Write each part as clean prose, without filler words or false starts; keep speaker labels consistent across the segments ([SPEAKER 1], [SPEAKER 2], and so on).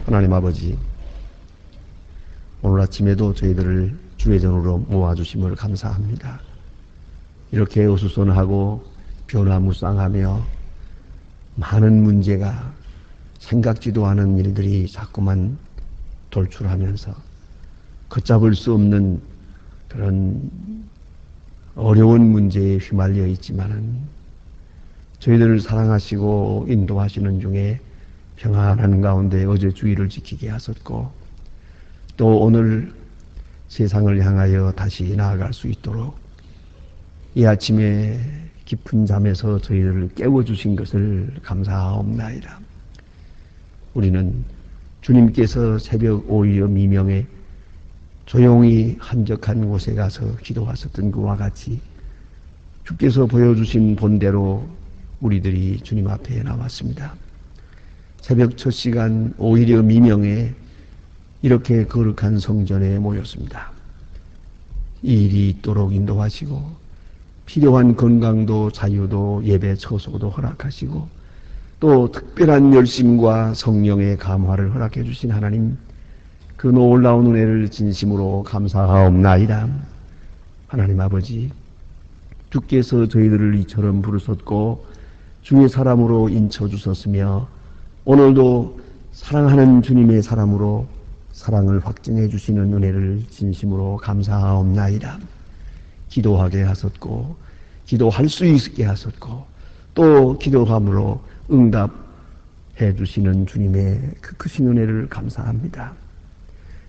[SPEAKER 1] 하나님 아버지, 오늘 아침에도 저희들을 주의 전으로 모아주심을 감사합니다. 이렇게 어수선하고 변화무쌍하며 많은 문제가 생각지도 않은 일들이 자꾸만 돌출하면서 걷잡을 수 없는 그런 어려운 문제에 휘말려 있지만은 저희들을 사랑하시고 인도하시는 중에 평안한 가운데 어제 주의를 지키게 하셨고 또 오늘 세상을 향하여 다시 나아갈 수 있도록 이 아침에 깊은 잠에서 저희들을 깨워주신 것을 감사하옵나이다. 우리는 주님께서 새벽 오히려 미명에 조용히 한적한 곳에 가서 기도하셨던 그와 같이 주께서 보여주신 본대로 우리들이 주님 앞에 나왔습니다. 새벽 첫 시간 오히려 미명에 이렇게 거룩한 성전에 모였습니다. 이 일이 있도록 인도하시고 필요한 건강도 자유도 예배 처소도 허락하시고 또 특별한 열심과 성령의 감화를 허락해 주신 하나님, 그 놀라운 은혜를 진심으로 감사하옵나이다. 하나님 아버지, 주께서 저희들을 이처럼 부르셨고 주의 사람으로 인쳐주셨으며 오늘도 사랑하는 주님의 사람으로 사랑을 확증해 주시는 은혜를 진심으로 감사하옵나이다. 기도하게 하셨고 기도할 수 있게 하셨고 또 기도함으로 응답해 주시는 주님의 그 크신 은혜를 감사합니다.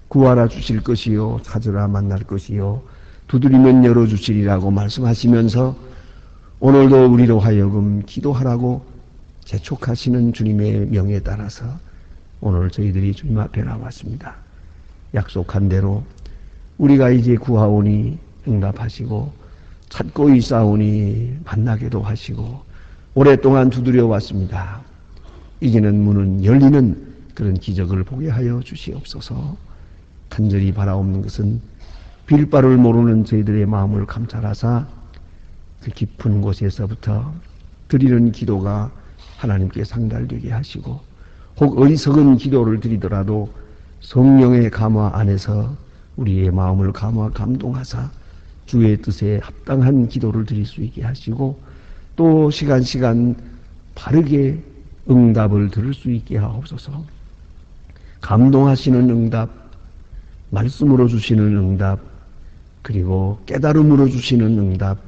[SPEAKER 1] 구하라 주실 것이요 찾으라 만날 것이요 두드리면 열어주시리라고 말씀하시면서 오늘도 우리로 하여금 기도하라고 재촉하시는 주님의 명에 따라서 오늘 저희들이 주님 앞에 나왔습니다. 약속한 대로 우리가 이제 구하오니 응답하시고 찾고 있사오니 만나게도 하시고 오랫동안 두드려 왔습니다. 이제는 문은 열리는 그런 기적을 보게 하여 주시옵소서. 간절히 바라옵는 것은 빌 바를 모르는 저희들의 마음을 감찰하사 그 깊은 곳에서부터 드리는 기도가 하나님께 상달되게 하시고 혹 어리석은 기도를 드리더라도 성령의 감화 안에서 우리의 마음을 감화 감동하사 주의 뜻에 합당한 기도를 드릴 수 있게 하시고 또 시간 바르게 응답을 들을 수 있게 하옵소서. 감동하시는 응답, 말씀으로 주시는 응답, 그리고 깨달음으로 주시는 응답,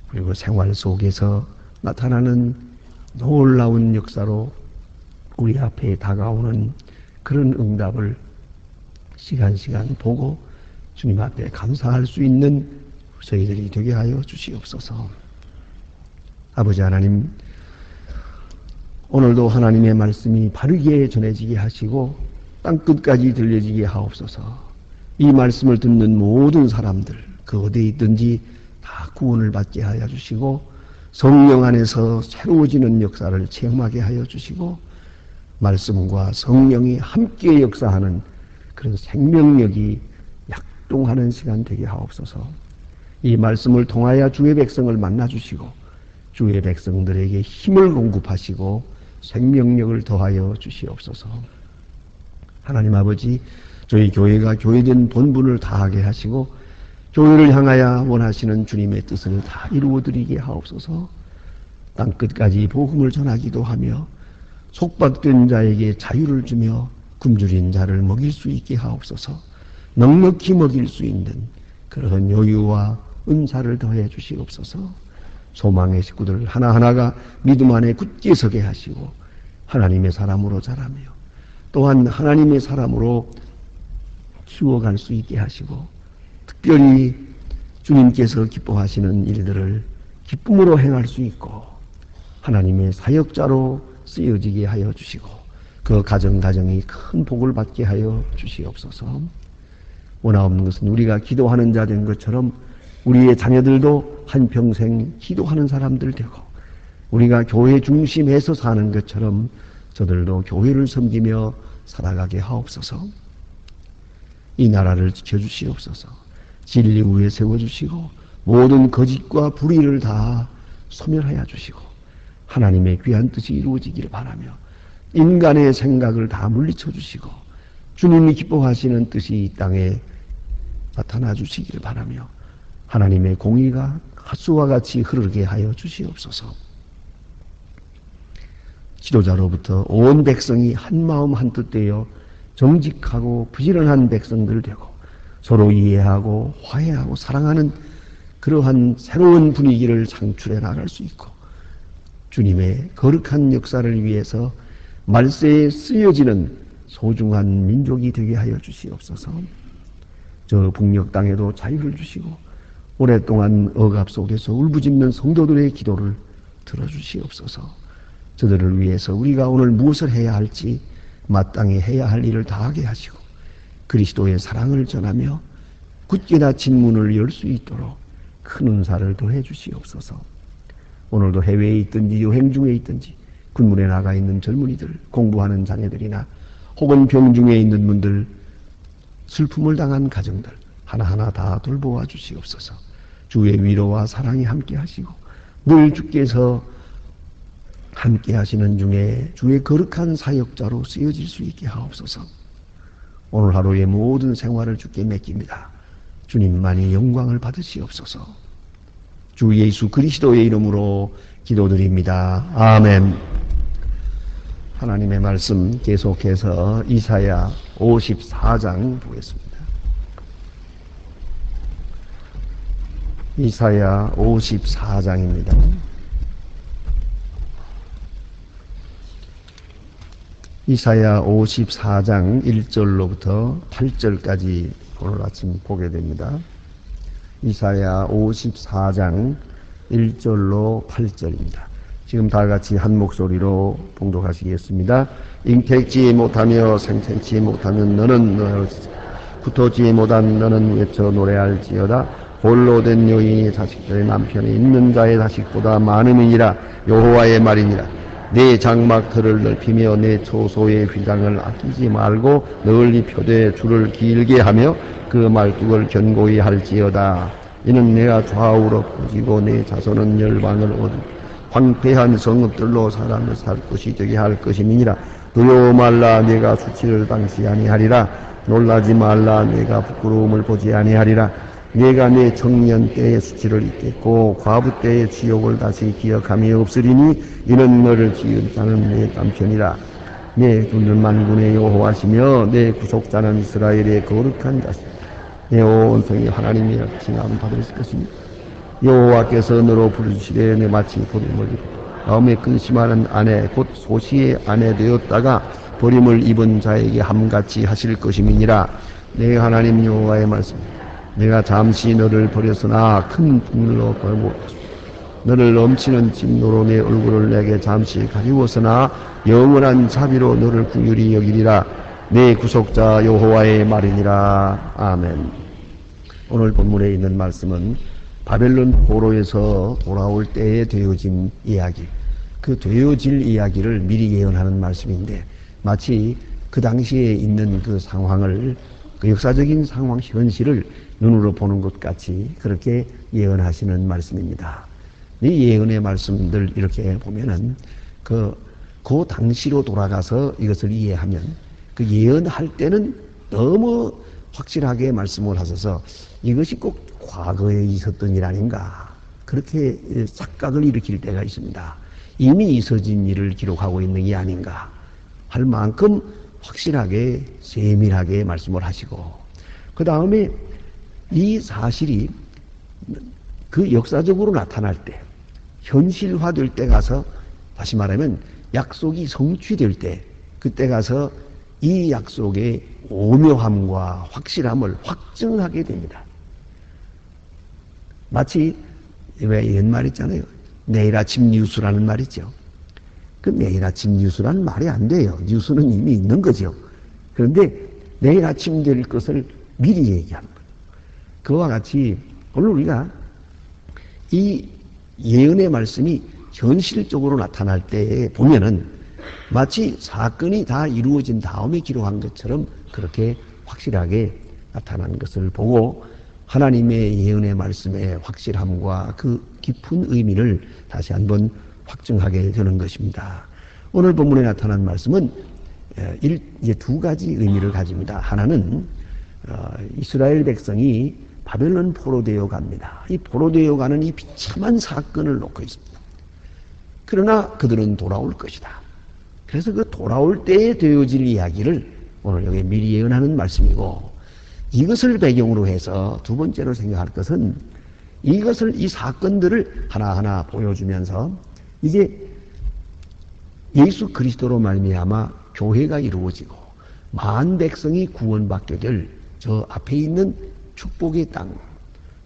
[SPEAKER 1] 그리고 생활 속에서 나타나는 놀라운 역사로 우리 앞에 다가오는 그런 응답을 시간 보고 주님 앞에 감사할 수 있는 저희들이 되게 하여 주시옵소서. 아버지 하나님, 오늘도 하나님의 말씀이 바르게 전해지게 하시고 땅끝까지 들려지게 하옵소서. 이 말씀을 듣는 모든 사람들 그 어디에 있든지 다 구원을 받게 하여 주시고 성령 안에서 새로워지는 역사를 체험하게 하여 주시고 말씀과 성령이 함께 역사하는 그런 생명력이 약동하는 시간 되게 하옵소서. 이 말씀을 통하여 주의 백성을 만나주시고 주의 백성들에게 힘을 공급하시고 생명력을 더하여 주시옵소서. 하나님 아버지, 저희 교회가 교회된 본분을 다하게 하시고 교회를 향하여 원하시는 주님의 뜻을 다 이루어드리게 하옵소서. 땅끝까지 복음을 전하기도 하며 속박된 자에게 자유를 주며 굶주린 자를 먹일 수 있게 하옵소서. 넉넉히 먹일 수 있는 그런 여유와 은사를 더해 주시옵소서. 소망의 식구들 하나하나가 믿음 안에 굳게 서게 하시고 하나님의 사람으로 자라며 또한 하나님의 사람으로 키워갈 수 있게 하시고 특별히 주님께서 기뻐하시는 일들을 기쁨으로 행할 수 있고 하나님의 사역자로 쓰여지게 하여 주시고 그 가정이 큰 복을 받게 하여 주시옵소서. 원하옵는 것은 우리가 기도하는 자 된 것처럼 우리의 자녀들도 한평생 기도하는 사람들 되고 우리가 교회 중심에서 사는 것처럼 저들도 교회를 섬기며 살아가게 하옵소서. 이 나라를 지켜주시옵소서. 진리 위에 세워주시고 모든 거짓과 불의를 다 소멸하여 주시고 하나님의 귀한 뜻이 이루어지기를 바라며 인간의 생각을 다 물리쳐 주시고 주님이 기뻐하시는 뜻이 이 땅에 나타나 주시기를 바라며 하나님의 공의가 하수와 같이 흐르게 하여 주시옵소서. 지도자로부터 온 백성이 한마음 한뜻 되어 정직하고 부지런한 백성들 되고 서로 이해하고 화해하고 사랑하는 그러한 새로운 분위기를 창출해 나갈 수 있고 주님의 거룩한 역사를 위해서 말세에 쓰여지는 소중한 민족이 되게 하여 주시옵소서. 저 북녘 땅에도 자유를 주시고 오랫동안 억압 속에서 울부짖는 성도들의 기도를 들어주시옵소서. 저들을 위해서 우리가 오늘 무엇을 해야 할지 마땅히 해야 할 일을 다하게 하시고 그리스도의 사랑을 전하며 굳게 닫힌 문을 열 수 있도록 큰 은사를 더해 주시옵소서. 오늘도 해외에 있든지 여행 중에 있든지 군문에 나가 있는 젊은이들, 공부하는 자녀들이나 혹은 병중에 있는 분들, 슬픔을 당한 가정들 하나하나 다 돌보아 주시옵소서. 주의 위로와 사랑이 함께 하시고 늘 주께서 함께 하시는 중에 주의 거룩한 사역자로 쓰여질 수 있게 하옵소서. 오늘 하루의 모든 생활을 주께 맡깁니다. 주님만이 영광을 받으시옵소서. 주 예수 그리스도의 이름으로 기도드립니다. 아멘. 하나님의 말씀 계속해서 이사야 54장 보겠습니다. 이사야 54장입니다. 이사야 54장 1절로부터 8절까지 오늘 아침 보게 됩니다. 이사야 54장 1절로 8절입니다. 지금 다 같이 한 목소리로 봉독하시겠습니다. 잉태치 못하며 생태치 못하면 너는 붙어지 못한 너는 외쳐 노래할지어다. 홀로 된 여인이 자식들의 남편이 있는 자의 자식보다 많음이니라. 여호와의 말이니라. 내 장막터를 넓히며 내 초소의 휘장을 아끼지 말고 널리 펴되 줄을 길게 하며 그 말뚝을 견고히 할지어다. 이는 내가 좌우로 퍼지고 내 자손은 열방을 얻으며 황폐한 성읍들로 사람을 살 것이 되게 할 것임이니라. 두려워 말라. 내가 수치를 당치 아니하리라. 놀라지 말라. 내가 부끄러움을 보지 아니하리라. 내가 내 청년 때의 수치를 잊겠고 과부 때의 지옥을 다시 기억함이 없으리니 이는 너를 지은 자는 내 남편이라. 내 주는 만군의 여호와시며 내 구속자는 이스라엘의 거룩한 자시며 내 온 성이 하나님의 칭함 받을 것입니다. 여호와께서 너로 부르시되 내 마치 버림을 입고 마음에 근심하는 아내 곧 소시의 아내 되었다가 버림을 입은 자에게 함같이 하실 것임이니라. 내 하나님 여호와의 말씀입니다. 내가 잠시 너를 버렸으나 큰 분노로 걸어보았습니다. 너를 넘치는 진노로 내 얼굴을 내게 잠시 가리웠으나 영원한 자비로 너를 긍휼히 여기리라. 내 구속자 여호와의 말이니라. 아멘. 오늘 본문에 있는 말씀은 바벨론 포로에서 돌아올 때에 되어진 이야기, 그 되어질 이야기를 미리 예언하는 말씀인데 마치 그 당시에 있는 그 상황을, 그 역사적인 상황 현실을 눈으로 보는 것 같이 그렇게 예언하시는 말씀입니다. 이 예언의 말씀들 이렇게 보면은 그 당시로 돌아가서 이것을 이해하면 그 예언할 때는 너무 확실하게 말씀을 하셔서 이것이 꼭 과거에 있었던 일 아닌가 그렇게 착각을 일으킬 때가 있습니다. 이미 있어진 일을 기록하고 있는 게 아닌가 할 만큼 확실하게 세밀하게 말씀을 하시고 그 다음에 이 사실이 그 역사적으로 나타날 때 현실화될 때 가서 다시 말하면 약속이 성취될 때 그때 가서 이 약속의 오묘함과 확실함을 확증하게 됩니다. 마치 왜 이런 말 있잖아요. 내일 아침 뉴스라는 말 있죠. 그 내일 아침 뉴스라는 말이 안 돼요. 뉴스는 이미 있는 거죠. 그런데 내일 아침 될 것을 미리 얘기하는 거예요. 그와 같이 오늘 우리가 이 예언의 말씀이 현실적으로 나타날 때 보면은 마치 사건이 다 이루어진 다음에 기록한 것처럼 그렇게 확실하게 나타난 것을 보고 하나님의 예언의 말씀의 확실함과 그 깊은 의미를 다시 한번 확증하게 되는 것입니다. 오늘 본문에 나타난 말씀은 이제 두 가지 의미를 가집니다. 하나는 이스라엘 백성이 바벨론 포로되어 갑니다. 이 포로되어 가는 이 비참한 사건을 놓고 있습니다. 그러나 그들은 돌아올 것이다. 그래서 그 돌아올 때에 되어질 이야기를 오늘 여기 미리 예언하는 말씀이고, 이것을 배경으로 해서 두 번째로 생각할 것은 이 사건들을 하나하나 보여주면서 이제 예수 그리스도로 말미암아 교회가 이루어지고 만 백성이 구원받게 될 저 앞에 있는 축복의 땅,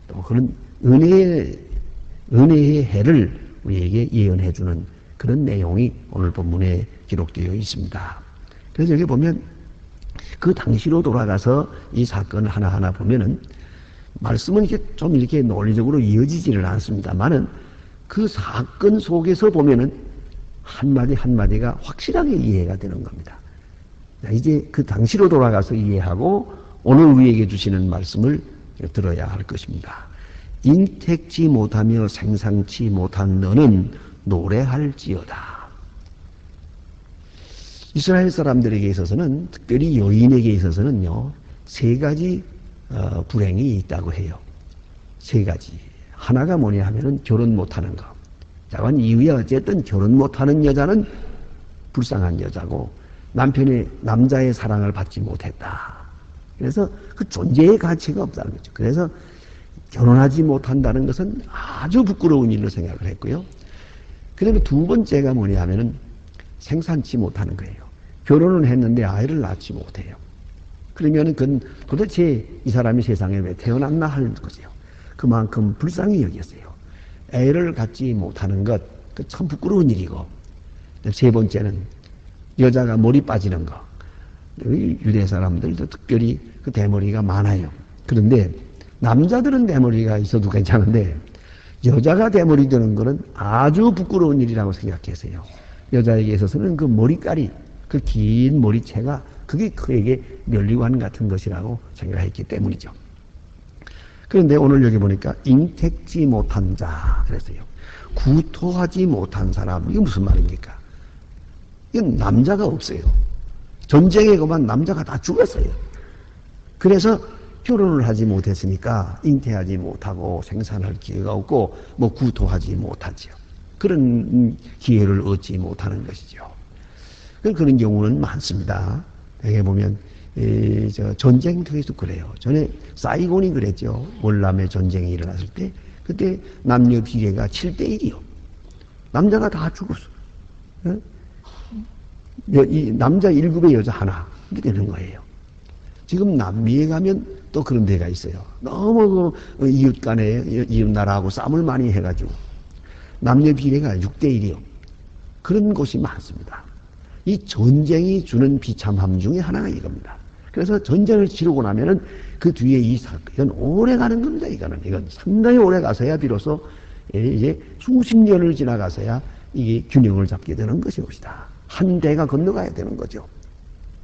[SPEAKER 1] 또 그런 은혜의 해를 우리에게 예언해주는 그런 내용이 오늘 본문에 기록되어 있습니다. 그래서 여기 보면 그 당시로 돌아가서 이 사건 하나하나 보면은 말씀은 이렇게 논리적으로 이어지지를 않습니다만은 그 사건 속에서 보면은 한마디 한마디가 확실하게 이해가 되는 겁니다. 이제 그 당시로 돌아가서 이해하고 오늘 우리에게 주시는 말씀을 들어야 할 것입니다. 잉택지 못하며 생상치 못한 너는 노래할지어다. 이스라엘 사람들에게 있어서는, 특별히 여인에게 있어서는요, 세 가지 불행이 있다고 해요. 세 가지. 하나가 뭐냐 하면은 결혼 못하는 거. 자관 이유에 어쨌든 결혼 못하는 여자는 불쌍한 여자고, 남자의 사랑을 받지 못했다. 그래서 그 존재의 가치가 없다는 거죠. 그래서 결혼하지 못한다는 것은 아주 부끄러운 일로 생각을 했고요. 그 다음에 두 번째가 뭐냐 하면은 생산치 못하는 거예요. 결혼은 했는데 아이를 낳지 못해요. 그러면은 그건 도대체 이 사람이 세상에 왜 태어났나 하는 거죠. 그만큼 불쌍히 여겼어요. 애를 갖지 못하는 것, 그 참 부끄러운 일이고, 세 번째는 여자가 머리 빠지는 거. 유대 사람들도 특별히 그 대머리가 많아요. 그런데 남자들은 대머리가 있어도 괜찮은데 여자가 대머리 드는 것은 아주 부끄러운 일이라고 생각했어요. 여자에게 있어서는 그 머리깔이, 그 긴 머리채가 그게 그에게 면류관 같은 것이라고 생각했기 때문이죠. 그런데 오늘 여기 보니까 잉택지 못한 자 그랬어요. 구토하지 못한 사람, 이게 무슨 말입니까? 이건 남자가 없어요. 전쟁에 그만 남자가 다 죽었어요. 그래서 결혼을 하지 못했으니까 잉태하지 못하고 생산할 기회가 없고 구토하지 못하죠. 그런 기회를 얻지 못하는 것이죠. 그런 경우는 많습니다. 여기 보면 전쟁터에도 그래요. 전에 사이곤이 그랬죠. 월남에 전쟁이 일어났을 때 그때 남녀 비례가 7대1이요. 남자가 다 죽었어. 이 남자 1급에 여자 하나 이렇게 되는 거예요. 지금 남미에 가면 또 그런 데가 있어요. 너무 이웃 간에 이웃 나라하고 싸움을 많이 해가지고 남녀 비례가 6대1이요. 그런 곳이 많습니다. 이 전쟁이 주는 비참함 중에 하나가 이겁니다. 그래서 전쟁을 치르고 나면은 그 뒤에 이 사건 오래 가는 겁니다. 이건 상당히 오래 가서야 비로소 이제 수십 년을 지나가서야 이게 균형을 잡게 되는 것이옵시다. 한 대가 건너가야 되는 거죠.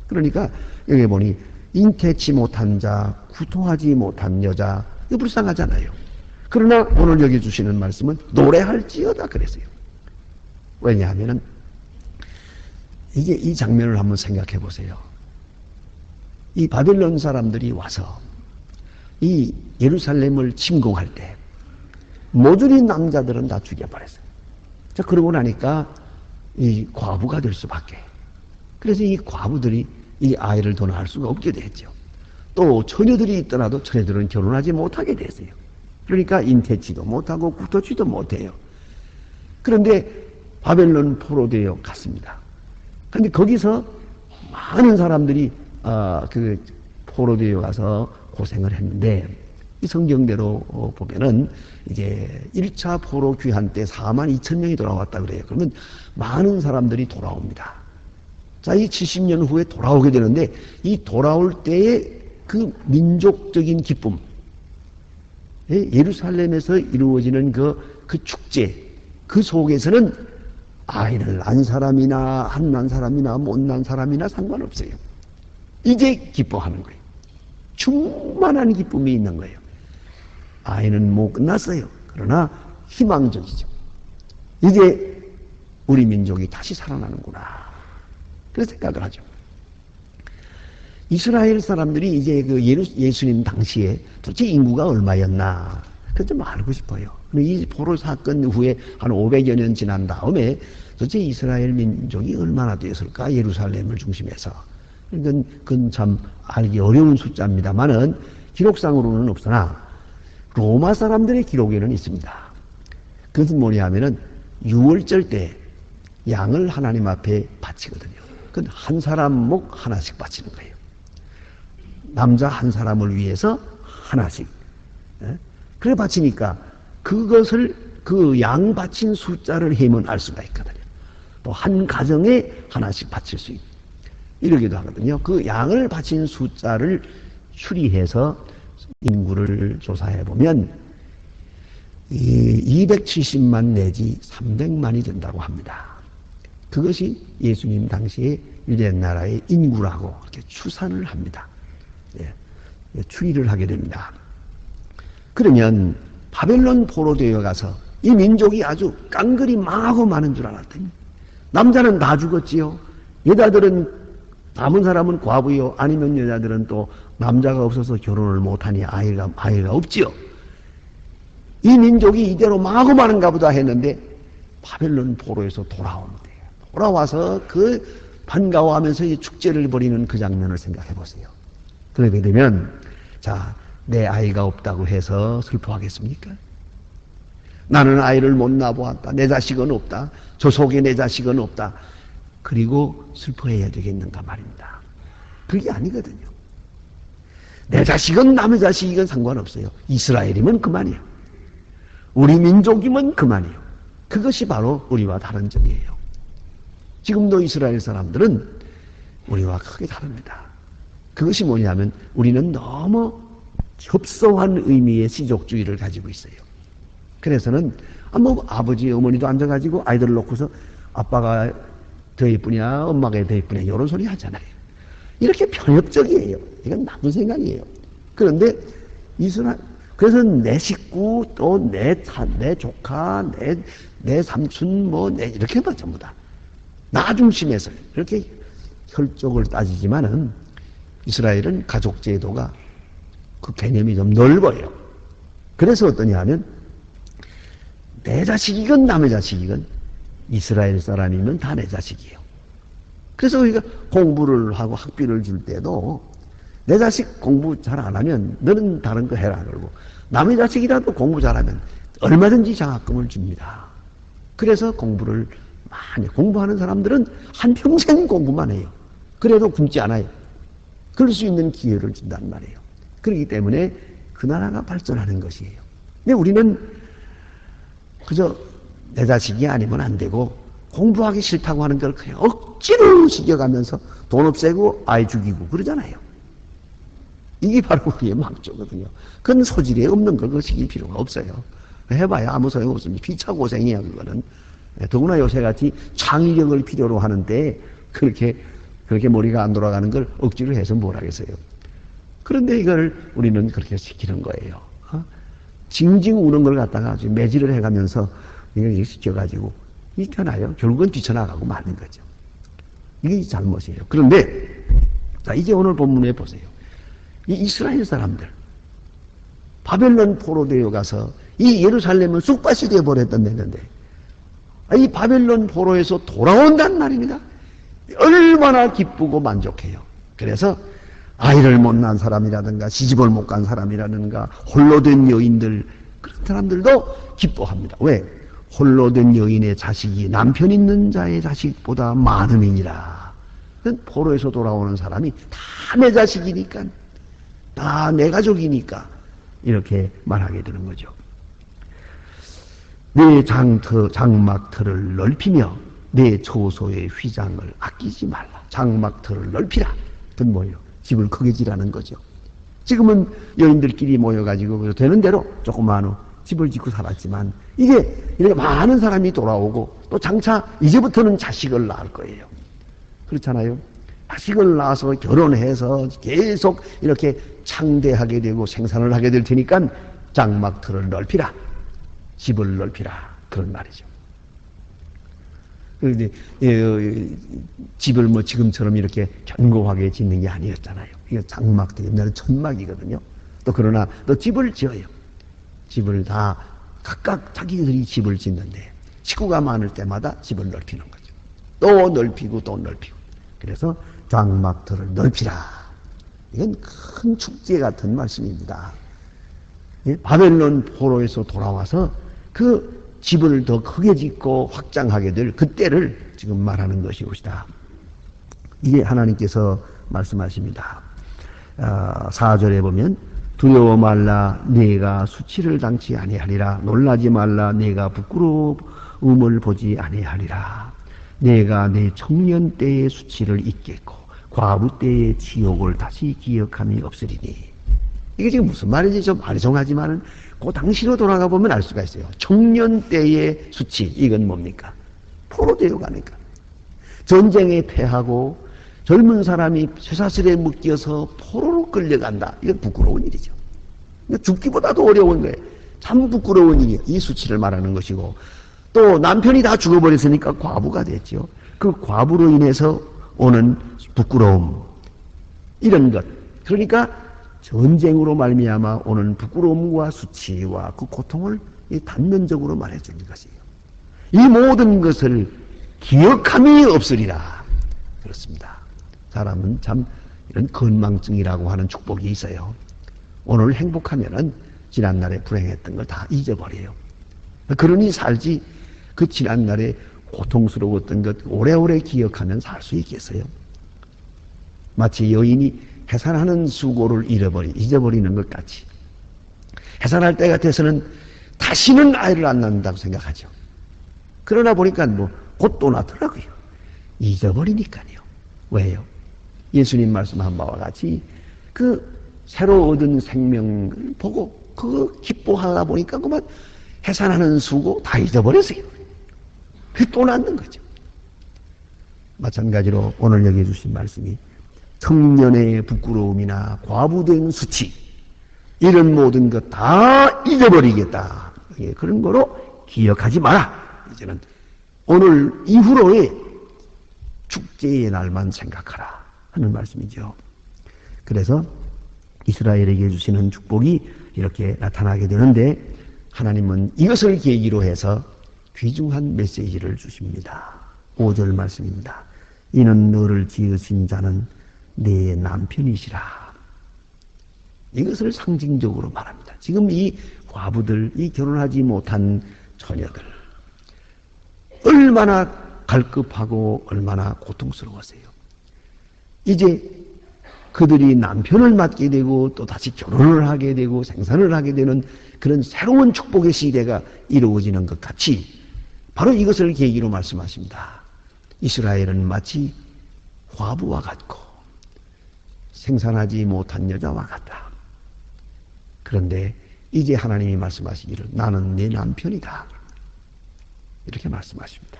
[SPEAKER 1] 그러니까 여기 보니 잉태치 못한 자, 구토하지 못한 여자, 이거 불쌍하잖아요. 그러나 오늘 여기 주시는 말씀은 노래할지어다 그랬어요. 왜냐하면은 이게 이 장면을 한번 생각해 보세요. 이 바벨론 사람들이 와서 이 예루살렘을 침공할 때 모조리 남자들은 다 죽여버렸어요. 자, 그러고 나니까 이 과부가 될 수밖에. 그래서 이 과부들이 이 아이를 더 낳을 수가 없게 됐죠. 또 처녀들이 있더라도 처녀들은 결혼하지 못하게 됐어요. 그러니까 잉태치도 못하고 구토치도 못해요. 그런데 바벨론 포로되어 갔습니다. 그런데 거기서 많은 사람들이 그 포로되어 가서 고생을 했는데 이 성경대로 보면은 이제 1차 포로 귀환 때 42,000명이 돌아왔다 그래요. 그러면 많은 사람들이 돌아옵니다. 자, 이 70년 후에 돌아오게 되는데 이 돌아올 때의 그 민족적인 기쁨, 예루살렘에서 이루어지는 그 축제, 그 속에서는 아이를 낳은 사람이나 안 낳은 사람이나 못 낳은 사람이나 상관없어요. 이제 기뻐하는 거예요. 충만한 기쁨이 있는 거예요. 아이는 못 끝났어요. 그러나 희망적이죠. 이제 우리 민족이 다시 살아나는구나. 그런 생각을 하죠. 이스라엘 사람들이 이제 그 예수님 당시에 도대체 인구가 얼마였나. 그거 좀 알고 싶어요. 이 포로 사건 후에 한 500여 년 지난 다음에 도대체 이스라엘 민족이 얼마나 되었을까? 예루살렘을 중심해서. 그건 참 알기 어려운 숫자입니다만은 기록상으로는 없으나 로마 사람들의 기록에는 있습니다. 그것은 뭐냐 하면은 6월절 때 양을 하나님 앞에 바치거든요. 그건 한 사람 목 하나씩 바치는 거예요. 남자 한 사람을 위해서 하나씩. 그래 바치니까 그것을 그 양 바친 숫자를 해면 알 수가 있거든요. 또 한 가정에 하나씩 바칠 수 있고 이러기도 하거든요. 그 양을 바친 숫자를 추리해서 인구를 조사해 보면 270만 내지 300만이 된다고 합니다. 그것이 예수님 당시에 유대 나라의 인구라고 이렇게 추산을 합니다. 추리를 하게 됩니다. 그러면 바벨론 포로되어 가서 이 민족이 아주 깡그리 망하고 마는 줄 알았더니 남자는 다 죽었지요. 여자들은 남은 사람은 과부요. 아니면 여자들은 또 남자가 없어서 결혼을 못하니 아이가 없지요. 이 민족이 이대로 망하고 마는가 보다 했는데 바벨론 포로에서 돌아옵니다. 돌아와서 그 반가워하면서 이 축제를 벌이는 그 장면을 생각해 보세요. 그러게 되면 자, 내 아이가 없다고 해서 슬퍼하겠습니까? 나는 아이를 못 낳아보았다. 내 자식은 없다. 저 속에 내 자식은 없다. 그리고 슬퍼해야 되겠는가 말입니다. 그게 아니거든요. 내 자식은 남의 자식이건 상관없어요. 이스라엘이면 그만이에요. 우리 민족이면 그만이에요. 그것이 바로 우리와 다른 점이에요. 지금도 이스라엘 사람들은 우리와 크게 다릅니다. 그것이 뭐냐면 우리는 너무 협소한 의미의 시족주의를 가지고 있어요. 그래서는 아버지 어머니도 앉아가지고 아이들을 놓고서 아빠가 더 예쁘냐 엄마가 더 예쁘냐 이런 소리 하잖아요. 이렇게 편협적이에요. 이건 나쁜 생각이에요. 그런데 그래서 내 식구 또 내 조카 내 삼촌 이렇게 봐 전부 다 나 중심에서 이렇게 혈족을 따지지만은 이스라엘은 가족 제도가 그 개념이 좀 넓어요. 그래서 어떠냐 하면 내 자식이건 남의 자식이건 이스라엘 사람이면 다 내 자식이에요. 그래서 우리가 공부를 하고 학비를 줄 때도 내 자식 공부 잘 안 하면 너는 다른 거 해라 그러고 남의 자식이라도 공부 잘하면 얼마든지 장학금을 줍니다. 그래서 공부를 많이 공부하는 사람들은 한평생 공부만 해요. 그래도 굶지 않아요. 그럴 수 있는 기회를 준단 말이에요. 그렇기 때문에 그 나라가 발전하는 것이에요. 근데 우리는 그저 내 자식이 아니면 안 되고 공부하기 싫다고 하는 걸 그냥 억지로 시켜가면서 돈 없애고 아이 죽이고 그러잖아요. 이게 바로 우리의 막조거든요. 그건 소질이 없는 걸 그거 시킬 필요가 없어요. 해봐야 아무 소용 없습니다. 피차 고생이야 그거는. 더구나 요새같이 창의력을 필요로 하는데 그렇게 머리가 안 돌아가는 걸 억지로 해서 뭘 하겠어요. 그런데 이걸 우리는 그렇게 시키는 거예요. 징징 우는 걸 갖다가 아주 매질을 해가면서 이걸 시켜가지고 익혀놔요. 결국은 뛰쳐나가고 마는 거죠. 이게 잘못이에요. 그런데 자 이제 오늘 본문에 보세요. 이 이스라엘 사람들 바벨론 포로되어 가서 이 예루살렘은 쑥밭이 되어버렸던 데인데 이 바벨론 포로에서 돌아온단 말입니다. 얼마나 기쁘고 만족해요. 그래서 아이를 못 낳은 사람이라든가 시집을 못 간 사람이라든가 홀로 된 여인들 그런 사람들도 기뻐합니다. 왜? 홀로 된 여인의 자식이 남편 있는 자의 자식보다 많음이니라. 포로에서 돌아오는 사람이 다 내 자식이니까 다 내 가족이니까 이렇게 말하게 되는 거죠. 내 장막터를 넓히며 내 초소의 휘장을 아끼지 말라. 장막터를 넓히라. 그건 뭐예요? 집을 크게 지라는 거죠. 지금은 여인들끼리 모여가지고 되는 대로 조그마한 집을 짓고 살았지만 이게 이렇게 많은 사람이 돌아오고 또 장차 이제부터는 자식을 낳을 거예요. 그렇잖아요. 자식을 낳아서 결혼해서 계속 이렇게 창대하게 되고 생산을 하게 될 테니까 장막터를 넓히라. 집을 넓히라. 그런 말이죠. 그런데 집을 뭐 지금처럼 이렇게 견고하게 짓는 게 아니었잖아요. 이게 장막도 옛날에 천막이거든요. 또 그러나 또 집을 지어요. 집을 다 각각 자기들이 집을 짓는데 식구가 많을 때마다 집을 넓히는 거죠. 또 넓히고 또 넓히고. 그래서 장막터를 넓히라. 이건 큰 축제 같은 말씀입니다. 바벨론 포로에서 돌아와서 그 집을 더 크게 짓고 확장하게 될 그때를 지금 말하는 것이옵시다. 이게 하나님께서 말씀하십니다. 4절에 보면 두려워 말라 네가 수치를 당치 아니하리라. 놀라지 말라 네가 부끄러움을 보지 아니하리라. 내가 내 청년 때의 수치를 잊겠고 과부 때의 지옥을 다시 기억함이 없으리니. 이게 지금 무슨 말인지 좀 아리송하지만은 그 당시로 돌아가 보면 알 수가 있어요. 청년 때의 수치, 이건 뭡니까? 포로되어 가니까. 전쟁에 패하고 젊은 사람이 쇠사슬에 묶여서 포로로 끌려간다. 이건 부끄러운 일이죠. 죽기보다도 어려운 거예요. 참 부끄러운 일이에요. 이 수치를 말하는 것이고, 또 남편이 다 죽어버렸으니까 과부가 됐죠. 그 과부로 인해서 오는 부끄러움, 이런 것. 그러니까 전쟁으로 말미암아 오는 부끄러움과 수치와 그 고통을 단면적으로 말해주는 것이에요. 이 모든 것을 기억함이 없으리라. 그렇습니다. 사람은 참 이런 건망증이라고 하는 축복이 있어요. 오늘 행복하면은 지난날에 불행했던 걸 다 잊어버려요. 그러니 살지 그 지난날에 고통스러웠던 것 오래오래 기억하면 살 수 있겠어요? 마치 여인이 해산하는 수고를 잊어버리는 것 같이. 해산할 때 같아서는 다시는 아이를 안 낳는다고 생각하죠. 그러나 보니까 곧 또 낳더라고요. 잊어버리니까요. 왜요? 예수님 말씀한 바와 같이 그 새로 얻은 생명을 보고 그거 기뻐하다 보니까 그만 해산하는 수고 다 잊어버렸어요. 그게 또 낳는 거죠. 마찬가지로 오늘 여기 주신 말씀이 청년의 부끄러움이나 과부된 수치, 이런 모든 것 다 잊어버리겠다. 그런 거로 기억하지 마라. 이제는 오늘 이후로의 축제의 날만 생각하라 하는 말씀이죠. 그래서 이스라엘에게 주시는 축복이 이렇게 나타나게 되는데, 하나님은 이것을 계기로 해서 귀중한 메시지를 주십니다. 5절 말씀입니다. 이는 너를 지으신 자는 내 남편이시라. 이것을 상징적으로 말합니다. 지금 이 과부들, 이 결혼하지 못한 처녀들, 얼마나 갈급하고 얼마나 고통스러웠어요. 이제 그들이 남편을 맡게 되고 또 다시 결혼을 하게 되고 생산을 하게 되는 그런 새로운 축복의 시대가 이루어지는 것 같이 바로 이것을 계기로 말씀하십니다. 이스라엘은 마치 과부와 같고 생산하지 못한 여자와 같다. 그런데 이제 하나님이 말씀하시기를 나는 내 남편이다. 이렇게 말씀하십니다.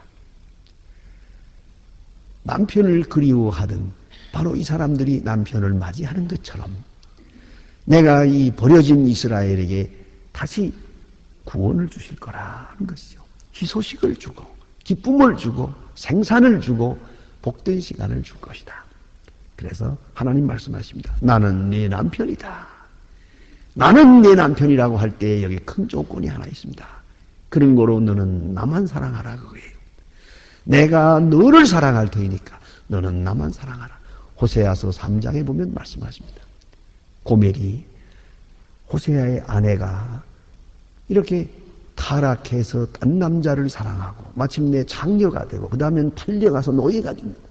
[SPEAKER 1] 남편을 그리워하던 바로 이 사람들이 남편을 맞이하는 것처럼 내가 이 버려진 이스라엘에게 다시 구원을 주실 거라 하는 것이죠. 희소식을 주고 기쁨을 주고 생산을 주고 복된 시간을 줄 것이다. 그래서 하나님 말씀하십니다. 나는 네 남편이다. 나는 네 남편이라고 할 때 여기 큰 조건이 하나 있습니다. 그런 거로 너는 나만 사랑하라 그거예요. 내가 너를 사랑할 테니까 너는 나만 사랑하라. 호세아서 3장에 보면 말씀하십니다. 고멜이 호세아의 아내가 이렇게 타락해서 딴 남자를 사랑하고 마침내 장녀가 되고 그 다음엔 팔려가서 노예가 됩니다.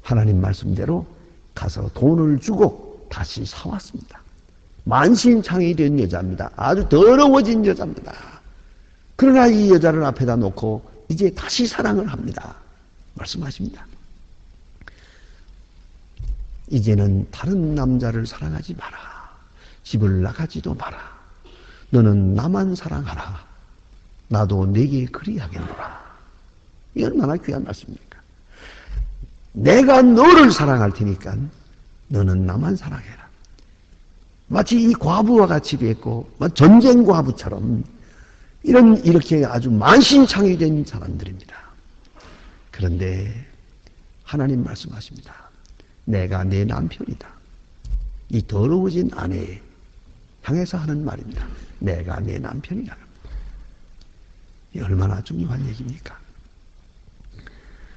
[SPEAKER 1] 하나님 말씀대로 가서 돈을 주고 다시 사왔습니다. 만신창이 된 여자입니다. 아주 더러워진 여자입니다. 그러나 이 여자를 앞에다 놓고 이제 다시 사랑을 합니다. 말씀하십니다. 이제는 다른 남자를 사랑하지 마라. 집을 나가지도 마라. 너는 나만 사랑하라. 나도 네게 그리하겠노라. 이 얼마나 귀한 말씀입니까? 내가 너를 사랑할 테니까 너는 나만 사랑해라. 마치 이 과부와 같이 됐고 전쟁 과부처럼 이렇게 아주 만신창이 된 사람들입니다. 그런데 하나님 말씀하십니다. 내가 내 남편이다. 이 더러워진 아내에 향해서 하는 말입니다. 내가 내 남편이다. 이 얼마나 중요한 얘기입니까?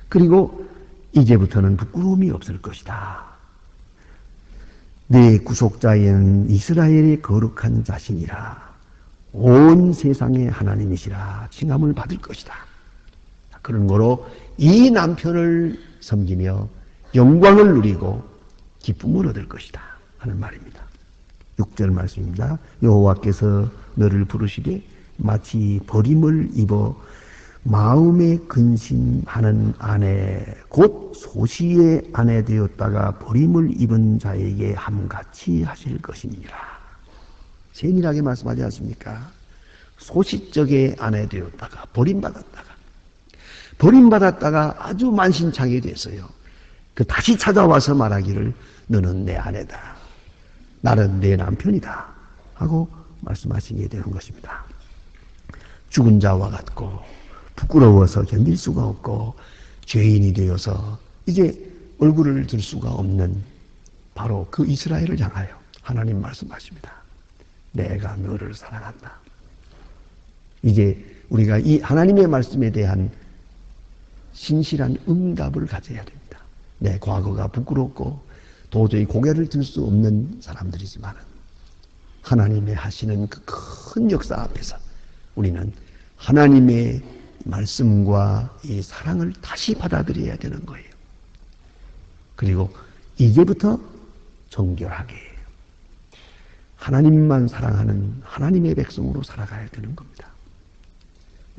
[SPEAKER 1] 그리고 이제부터는 부끄러움이 없을 것이다. 내 구속자인 이스라엘의 거룩한 자신이라 온 세상의 하나님이시라 칭함을 받을 것이다. 그런 거로 이 남편을 섬기며 영광을 누리고 기쁨을 얻을 것이다 하는 말입니다. 6절 말씀입니다. 여호와께서 너를 부르시되 마치 버림을 입어 마음에 근심하는 아내 곧 소시의 아내 되었다가 버림을 입은 자에게 함같이 하실 것이니라. 세밀하게 말씀하지 않습니까? 소시적의 아내 되었다가 버림받았다가 아주 만신창이 됐어요. 그 다시 찾아와서 말하기를 너는 내 아내다. 나는 내 남편이다. 하고 말씀하시게 되는 것입니다. 죽은 자와 같고 부끄러워서 견딜 수가 없고 죄인이 되어서 이제 얼굴을 들 수가 없는 바로 그 이스라엘을 향하여 하나님 말씀하십니다. 내가 너를 사랑한다. 이제 우리가 이 하나님의 말씀에 대한 신실한 응답을 가져야 됩니다. 내 과거가 부끄럽고 도저히 고개를 들 수 없는 사람들이지만 하나님의 하시는 그 큰 역사 앞에서 우리는 하나님의 말씀과 이 사랑을 다시 받아들여야 되는 거예요. 그리고 이제부터 정결하게 하나님만 사랑하는 하나님의 백성으로 살아가야 되는 겁니다.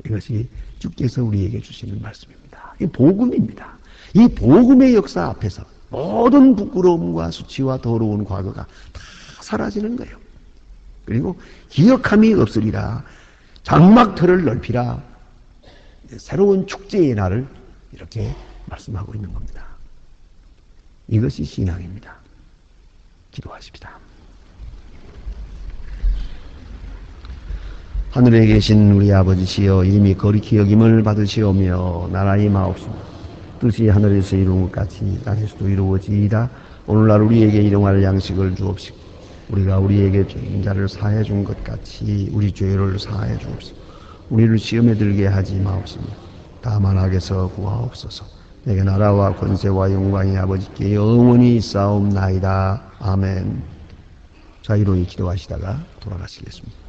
[SPEAKER 1] 이것이 주께서 우리에게 주시는 말씀입니다. 이 복음입니다. 이 복음의 역사 앞에서 모든 부끄러움과 수치와 더러운 과거가 다 사라지는 거예요. 그리고 기억함이 없으리라. 장막터를 넓히라. 새로운 축제의 날을 이렇게 말씀하고 있는 겁니다. 이것이 신앙입니다. 기도하십시다. 하늘에 계신 우리 아버지시여 이름이 거룩히 여김을 받으시오며 나라의 마옵시며 뜻이 하늘에서 이루는 것 같이 땅에서도 이루어지이다. 오늘날 우리에게 일용할 양식을 주옵시고 우리가 우리에게 죄인 자를 사해 준 것 같이 우리 죄를 사해 주옵시고 우리를 시험에 들게 하지 마옵시며 다만 악에서 구하옵소서. 내게 나라와 권세와 영광이 아버지께 영원히 있사옵나이다. 아멘. 자, 이론이 기도하시다가 돌아가시겠습니다.